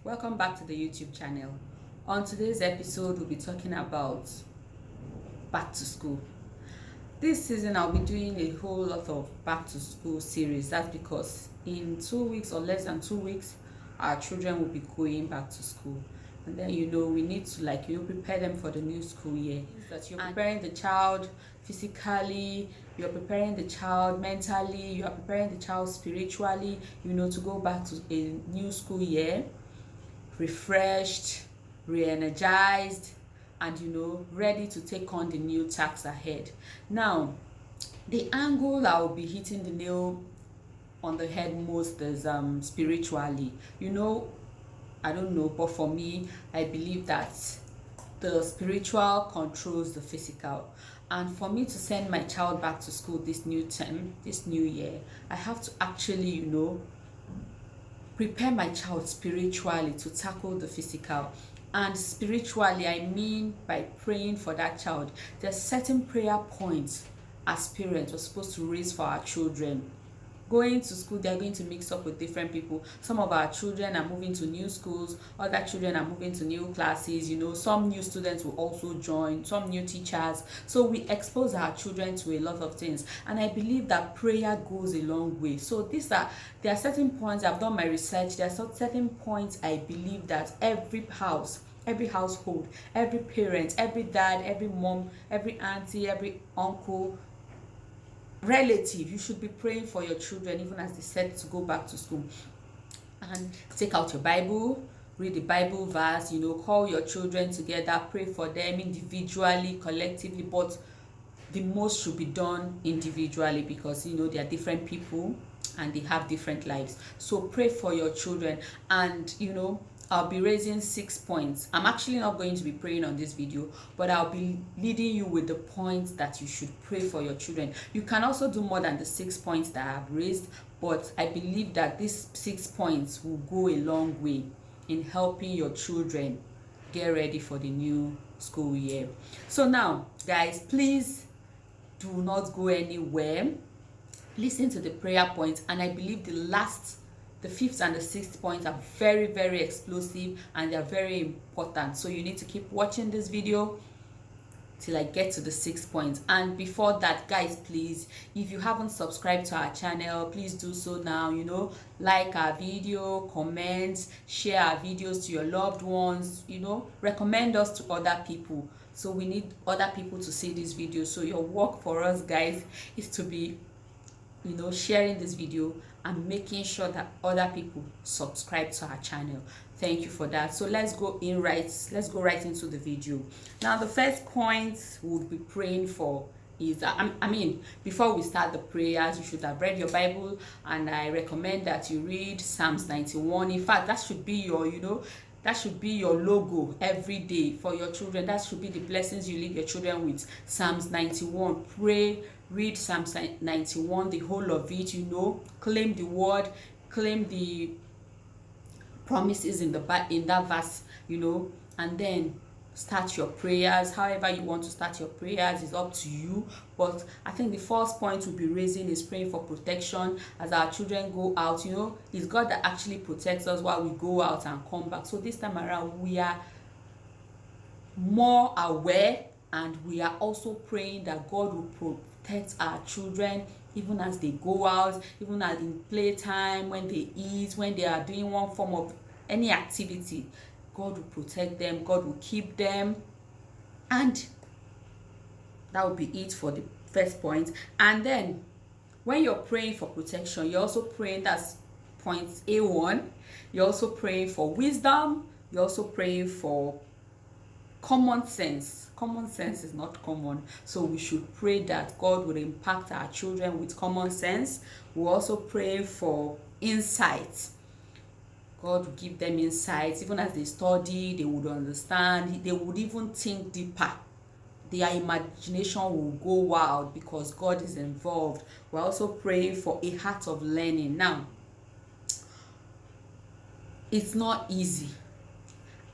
Welcome back to the YouTube channel. On today's episode, we'll be talking about back to school. This season, I'll be doing a whole lot of back to school series. That's because in 2 weeks or less than 2 weeks, our children will be going back to school. And then, we need to prepare them for the new school year. That you're preparing the child physically, you're preparing the child mentally, you are preparing the child spiritually, to go back to a new school year refreshed, re-energized, and ready to take on the new tasks ahead. Now, the angle I will be hitting the nail on the head most is spiritually. I don't know, but for me, I believe that the spiritual controls the physical. And for me to send my child back to school this new term, this new year, I have to actually, prepare my child spiritually to tackle the physical. And spiritually, I mean by praying for that child. There's certain prayer points as parents we're supposed to raise for our children. Going to school, they're going to mix up with different people. Some of our children are moving to new schools, other children are moving to new classes, some new students will also join, some new teachers. So we expose our children to a lot of things. And I believe that prayer goes a long way. So there are certain points, I've done my research, there are certain points I believe that every household, every parent, every dad, every mom, every auntie, every uncle, relative, you should be praying for your children even as they set to go back to school. And take out your Bible, read the Bible verse, call your children together, pray for them individually, collectively, but the most should be done individually because they are different people and they have different lives. So pray for your children. And I'll be raising 6 points. I'm actually not going to be praying on this video, but I'll be leading you with the points that you should pray for your children. You can also do more than the 6 points that I've raised, but I believe that these 6 points will go a long way in helping your children get ready for the new school year. So now, guys, please do not go anywhere. Listen to the prayer points, and I believe the fifth and the sixth point are very, very explosive and they're very important. So you need to keep watching this video till I get to the 6 points. And before that, guys, please, if you haven't subscribed to our channel, please do so now. Like our video, comment, share our videos to your loved ones, recommend us to other people. So we need other people to see this video. So your work for us, guys, is to be sharing this video and making sure that other people subscribe to our channel. Thank you for that. So let's go right into the video. Now, the first point we'll be praying for is before we start the prayers, you should have read your Bible, and I recommend that you read Psalms 91. In fact, that should be your logo every day for your children. That should be the blessings you leave your children with. Psalms 91. Read Psalms 91, the whole of it. Claim the word, claim the promises in that verse. And then start your prayers. However you want to start your prayers is up to you, but I think the first point we'll be raising is praying for protection as our children go out. It's God that actually protects us while we go out and come back. So this time around, we are more aware, and we are also praying that God will protect our children even as they go out, even as in playtime, when they eat, when they are doing one form of any activity. God will protect them, God will keep them. And that will be it for the first point. And then when you're praying for protection, you're also praying, that's point A1, you're also praying for wisdom, you're also praying for common sense. Common sense is not common, so we should pray that God would impact our children with common sense. We also pray for insight. God will give them insights. Even as they study, they would understand, they would even think deeper. Their imagination will go wild because God is involved. We're also praying for a heart of learning. Now, it's not easy.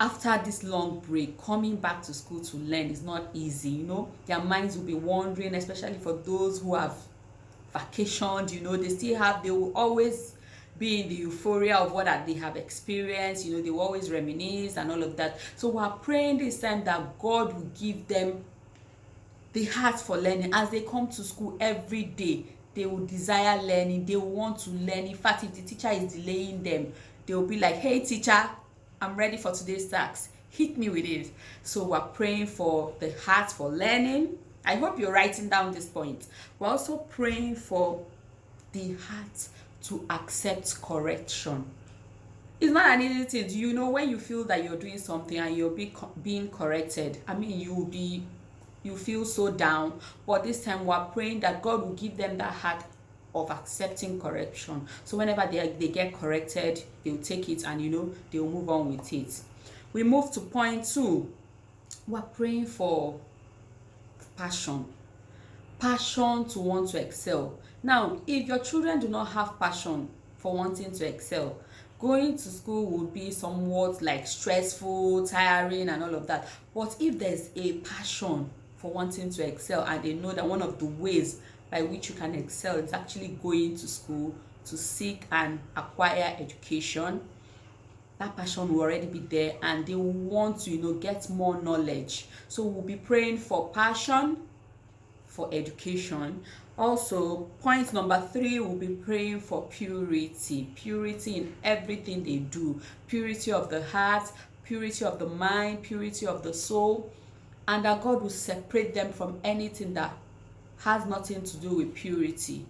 After this long break, coming back to school to learn is not easy. Their minds will be wandering, especially for those who have vacationed. They will always be in the euphoria of what that they have experienced. You know, they will always reminisce and all of that. So we're praying this time that God will give them the heart for learning. As they come to school every day, they will desire learning, they will want to learn. In fact, if the teacher is delaying them, they will be like, hey teacher, I'm ready for today's task, hit me with it. So we're praying for the heart for learning. I hope you're writing down this point. We're also praying for the heart to accept correction. It's not an easy thing. You know, when you feel that you're doing something and you're being corrected, I mean, you feel so down. But this time we're praying that God will give them that heart of accepting correction. So whenever they get corrected, they'll take it and, you know, they'll move on with it. We move to point 2. We're praying for passion to want to excel. Now, if your children do not have passion for wanting to excel, going to school would be somewhat like stressful, tiring and all of that. But if there's a passion for wanting to excel, and they know that one of the ways by which you can excel is actually going to school to seek and acquire education, that passion will already be there and they will want to, you know, get more knowledge. So we'll be praying for passion for education. Also, point number 3, we'll be praying for purity in everything they do. Purity of the heart, purity of the mind, purity of the soul, and that God will separate them from anything that has nothing to do with purity.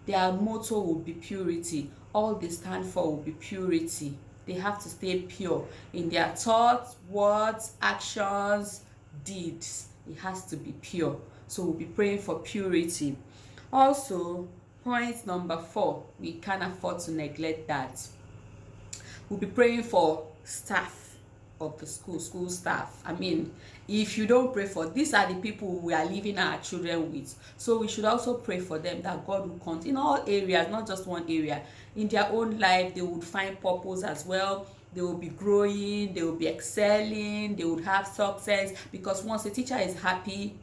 Their motto will be purity. All they stand for will be purity. They have to stay pure in their thoughts, words, actions, deeds. It has to be pure. So we'll be praying for purity. Also, point number 4, we can't afford to neglect that. We'll be praying for staff of the school staff. I mean, if you don't pray for, these are the people we are leaving our children with. So we should also pray for them that God will count in all areas, not just one area. In their own life, they would find purpose as well. They will be growing, they will be excelling, they would have success, because once a teacher is happy,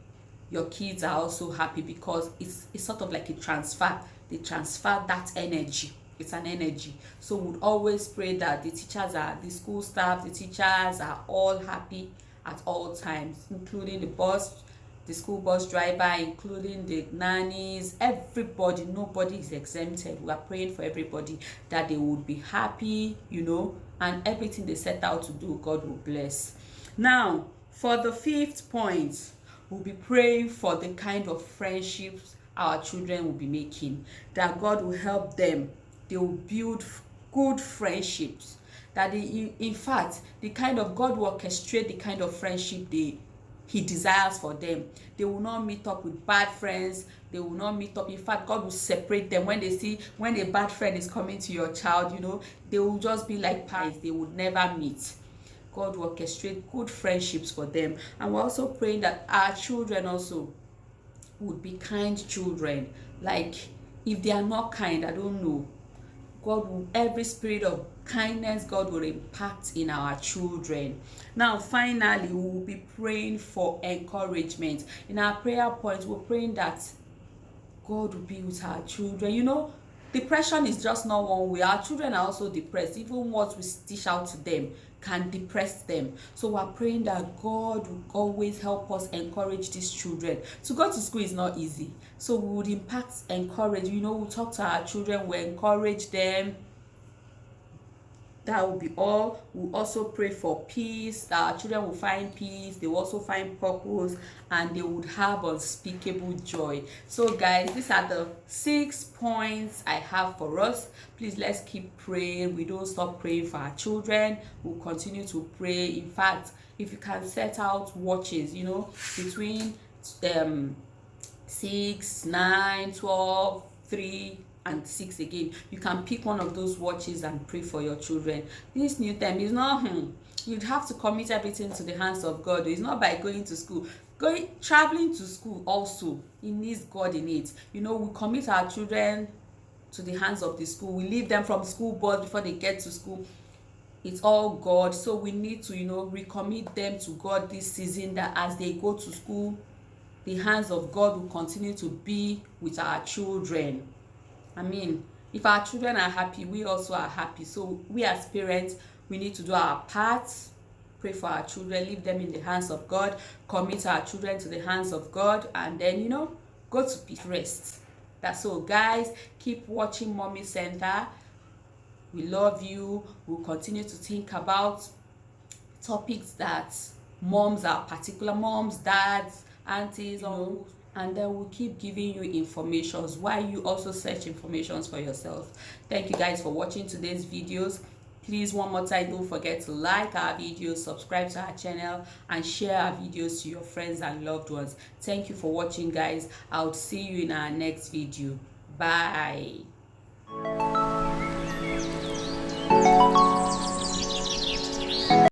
your kids are also happy, because it's sort of like a transfer. They transfer that energy. It's an energy. So we'd always pray that the school staff, the teachers are all happy at all times, including the school bus driver, including the nannies, everybody. Nobody is exempted. We are praying for everybody that they would be happy, you know, and everything they set out to do, God will bless. Now, for the 5th point, we'll be praying for the kind of friendships our children will be making, that God will help them. They will build good friendships, that in fact, the kind of God will orchestrate the kind of friendship he desires for them. They will not meet up with bad friends. They will not meet up. In fact, God will separate them. When a bad friend is coming to your child, you know, they will just be like pies. They would never meet. God will orchestrate good friendships for them. And we're also praying that our children also would be kind children. Like, if they are not kind, I don't know, God will, every spirit of kindness, God will impact in our children. Now, finally, we will be praying for encouragement. In our prayer points, we're praying that God will be with our children. You know, depression is just not one way. Our children are also depressed. Even what we dish out to them can depress them. So we're praying that God will always help us encourage these children. To go to school is not easy. So we would encourage, you know, we'll talk to our children, we'll encourage them. That will be all. We'll also pray for peace, that our children will find peace, they will also find purpose, and they would have unspeakable joy. So guys, these are the 6 points I have for us. Please, let's keep praying. We don't stop praying for our children. We'll continue to pray. In fact, if you can set out watches, you know, between 6, 9, 12, 3 and 6 again, you can pick one of those watches and pray for your children. This new time is not you'd have to commit everything to the hands of God. It's not by going to school. Traveling to school also, it needs God in it. You know, we commit our children to the hands of the school. We leave them from school bus before they get to school. It's all God. So we need to, you know, recommit them to God this season, that as they go to school, the hands of God will continue to be with our children. I mean, If our children are happy, we also are happy. So we as parents, we need to do our part, pray for our children, leave them in the hands of God, commit our children to the hands of God, and then, you know, go to peace, rest. That's all, guys. Keep watching Mommy Center. We love you. We'll continue to think about topics that moms are particular moms, dads, aunties, and then we'll keep giving you informations while you also search informations for yourself. Thank you guys for watching today's videos. Please, one more time, don't forget to like our videos, subscribe to our channel, and share our videos to your friends and loved ones. Thank you for watching, guys. I'll see you in our next video. Bye.